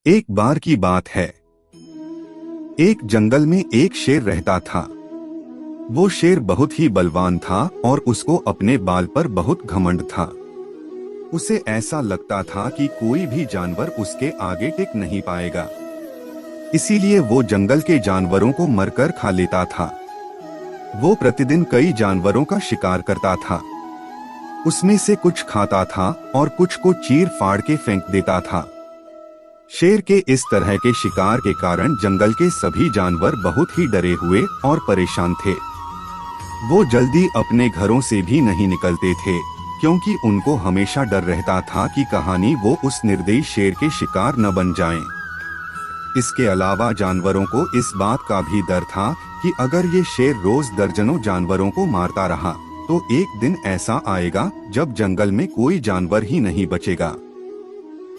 एक बार की बात है। एक जंगल में एक शेर रहता था। वो शेर बहुत ही बलवान था और उसको अपने बाल पर बहुत घमंड था। उसे ऐसा लगता था कि कोई भी जानवर उसके आगे टिक नहीं पाएगा। इसीलिए वो जंगल के जानवरों को मरकर खा लेता था। वो प्रतिदिन कई जानवरों का शिकार करता था। उसमें से कुछ खाता था और कुछ को चीर फाड़ के फेंक देता था। शेर के इस तरह के शिकार के कारण जंगल के सभी जानवर बहुत ही डरे हुए और परेशान थे। वो जल्दी अपने घरों से भी नहीं निकलते थे, क्योंकि उनको हमेशा डर रहता था कि कहानी वो उस निर्दयी शेर के शिकार न बन जाएं। इसके अलावा जानवरों को इस बात का भी डर था कि अगर ये शेर रोज दर्जनों जानवरों को मारता रहा तो एक दिन ऐसा आएगा जब जंगल में कोई जानवर ही नहीं बचेगा।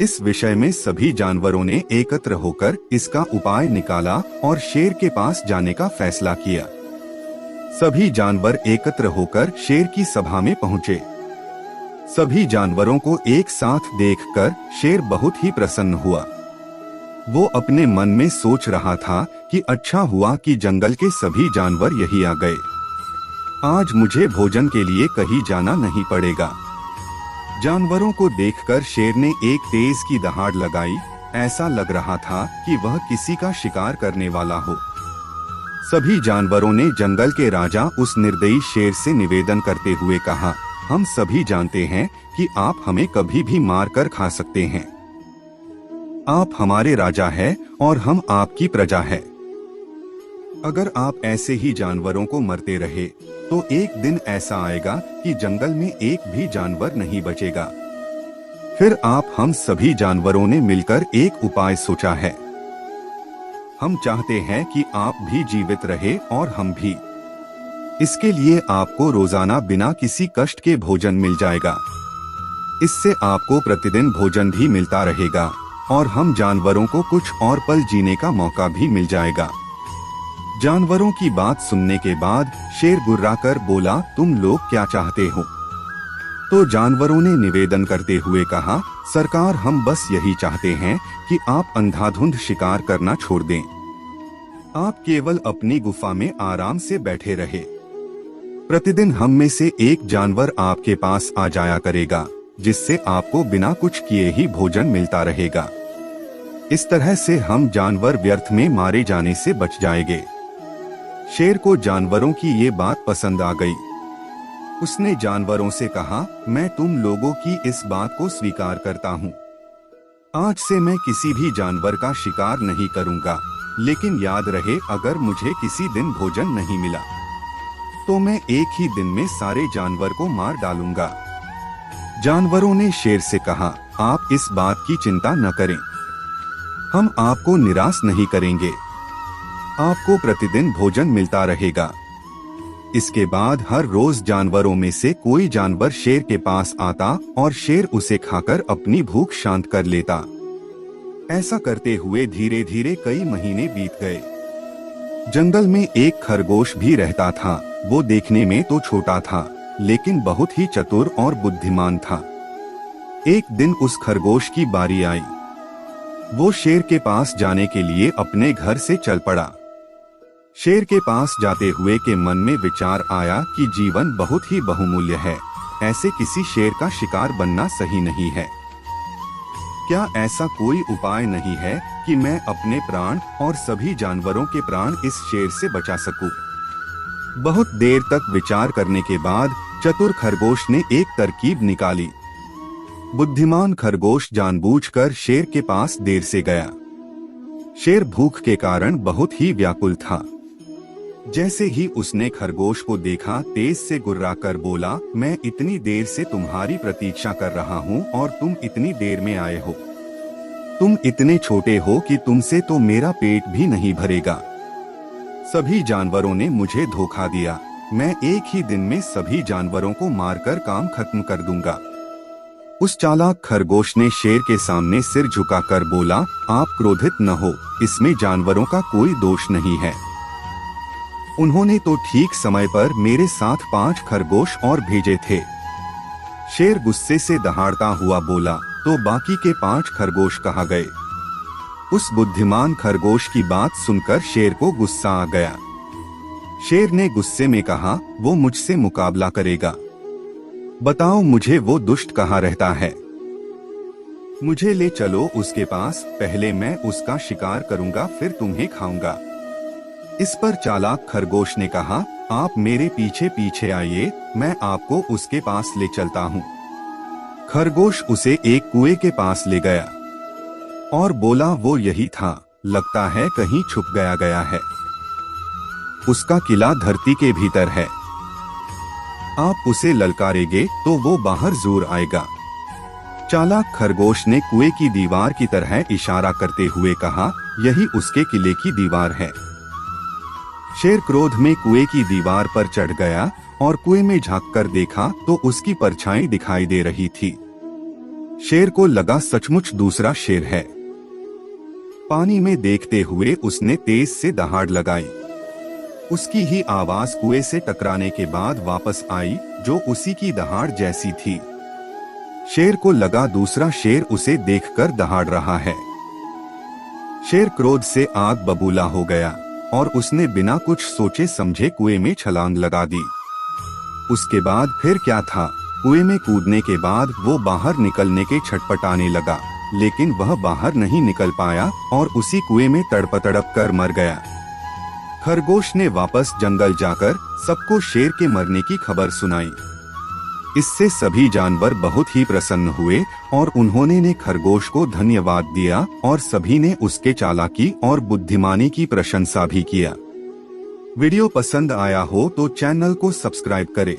इस विषय में सभी जानवरों ने एकत्र होकर इसका उपाय निकाला और शेर के पास जाने का फैसला किया। सभी जानवर एकत्र होकर शेर की सभा में पहुंचे। सभी जानवरों को एक साथ देखकर शेर बहुत ही प्रसन्न हुआ। वो अपने मन में सोच रहा था कि अच्छा हुआ कि जंगल के सभी जानवर यही आ गए। आज मुझे भोजन के लिए कहीं जाना नहीं पड़ेगा। जानवरों को देखकर शेर ने एक तेज की दहाड़ लगाई। ऐसा लग रहा था कि वह किसी का शिकार करने वाला हो। सभी जानवरों ने जंगल के राजा उस निर्दयी शेर से निवेदन करते हुए कहा, हम सभी जानते हैं कि आप हमें कभी भी मार कर खा सकते हैं। आप हमारे राजा हैं और हम आपकी प्रजा है। अगर आप ऐसे ही जानवरों को मरते रहे तो एक दिन ऐसा आएगा कि जंगल में एक भी जानवर नहीं बचेगा। फिर आप हम सभी जानवरों ने मिलकर एक उपाय सोचा है। हम चाहते हैं कि आप भी जीवित रहे और हम भी। इसके लिए आपको रोजाना बिना किसी कष्ट के भोजन मिल जाएगा। इससे आपको प्रतिदिन भोजन भी मिलता रहेगा और हम जानवरों को कुछ और पल जीने का मौका भी मिल जाएगा। जानवरों की बात सुनने के बाद शेर गुर्राकर बोला, तुम लोग क्या चाहते हो? तो जानवरों ने निवेदन करते हुए कहा, सरकार हम बस यही चाहते हैं कि आप अंधाधुंध शिकार करना छोड़ दें। आप केवल अपनी गुफा में आराम से बैठे रहे। प्रतिदिन हम में से एक जानवर आपके पास आ जाया करेगा, जिससे आपको बिना कुछ किए ही भोजन मिलता रहेगा। इस तरह से हम जानवर व्यर्थ में मारे जाने से बच जाएंगे। शेर को जानवरों की ये बात पसंद आ गई। उसने जानवरों से कहा, मैं तुम लोगों की इस बात को स्वीकार करता हूँ। आज से मैं किसी भी जानवर का शिकार नहीं करूँगा, लेकिन याद रहे अगर मुझे किसी दिन भोजन नहीं मिला तो मैं एक ही दिन में सारे जानवर को मार डालूंगा। जानवरों ने शेर से कहा, आप इस बात की चिंता न करें, हम आपको निराश नहीं करेंगे। आपको प्रतिदिन भोजन मिलता रहेगा। इसके बाद हर रोज जानवरों में से कोई जानवर शेर के पास आता और शेर उसे खाकर अपनी भूख शांत कर लेता। ऐसा करते हुए धीरे धीरे कई महीने बीत गए। जंगल में एक खरगोश भी रहता था। वो देखने में तो छोटा था, लेकिन बहुत ही चतुर और बुद्धिमान था। एक दिन उस खरगोश की बारी आई। वो शेर के पास जाने के लिए अपने घर से चल पड़ा। शेर के पास जाते हुए के मन में विचार आया कि जीवन बहुत ही बहुमूल्य है, ऐसे किसी शेर का शिकार बनना सही नहीं है। क्या ऐसा कोई उपाय नहीं है कि मैं अपने प्राण और सभी जानवरों के प्राण इस शेर से बचा सकूं? बहुत देर तक विचार करने के बाद चतुर खरगोश ने एक तरकीब निकाली। बुद्धिमान खरगोश जानबूझकर शेर के पास देर से गया। शेर भूख के कारण बहुत ही व्याकुल था। जैसे ही उसने खरगोश को देखा, तेज से गुर्राकर बोला, मैं इतनी देर से तुम्हारी प्रतीक्षा कर रहा हूँ और तुम इतनी देर में आए हो। तुम इतने छोटे हो कि तुमसे तो मेरा पेट भी नहीं भरेगा। सभी जानवरों ने मुझे धोखा दिया। मैं एक ही दिन में सभी जानवरों को मारकर काम खत्म कर दूंगा। उस चालाक खरगोश ने शेर के सामने सिर झुकाकर बोला, आप क्रोधित न हो, इसमें जानवरों का कोई दोष नहीं है। उन्होंने तो ठीक समय पर मेरे साथ 5 खरगोश और भेजे थे। शेर गुस्से से दहाड़ता हुआ बोला, तो बाकी के 5 खरगोश कहाँ गए? उस बुद्धिमान खरगोश की बात सुनकर शेर को गुस्सा आ गया। शेर ने गुस्से में कहा, वो मुझसे मुकाबला करेगा। बताओ मुझे वो दुष्ट कहाँ रहता है, मुझे ले चलो उसके पास। पहले मैं उसका शिकार करूंगा, फिर तुम्हें खाऊंगा। इस पर चालाक खरगोश ने कहा, आप मेरे पीछे पीछे आइए, मैं आपको उसके पास ले चलता हूँ। खरगोश उसे एक कुएं के पास ले गया और बोला, वो यही था, लगता है कहीं छुप गया है। उसका किला धरती के भीतर है, आप उसे ललकारेंगे तो वो बाहर जरूर आएगा। चालाक खरगोश ने कुएं की दीवार की तरह इशारा करते हुए कहा, यही उसके किले की दीवार है। शेर क्रोध में कुएं की दीवार पर चढ़ गया और कुएं में झांककर देखा तो उसकी परछाई दिखाई दे रही थी। शेर को लगा सचमुच दूसरा शेर है। पानी में देखते हुए उसने तेज से दहाड़ लगाई। उसकी ही आवाज कुएं से टकराने के बाद वापस आई, जो उसी की दहाड़ जैसी थी। शेर को लगा दूसरा शेर उसे देखकर दहाड़ रहा है। शेर क्रोध से आग बबूला हो गया और उसने बिना कुछ सोचे समझे कुएं में छलांग लगा दी। उसके बाद फिर क्या था, कुएं में कूदने के बाद वो बाहर निकलने के छटपटाने लगा, लेकिन वह बाहर नहीं निकल पाया और उसी कुएं में तड़प कर मर गया। खरगोश ने वापस जंगल जाकर सबको शेर के मरने की खबर सुनाई। इससे सभी जानवर बहुत ही प्रसन्न हुए और उन्होंने खरगोश को धन्यवाद दिया और सभी ने उसके चालाकी और बुद्धिमानी की प्रशंसा भी किया। वीडियो पसंद आया हो तो चैनल को सब्सक्राइब करें।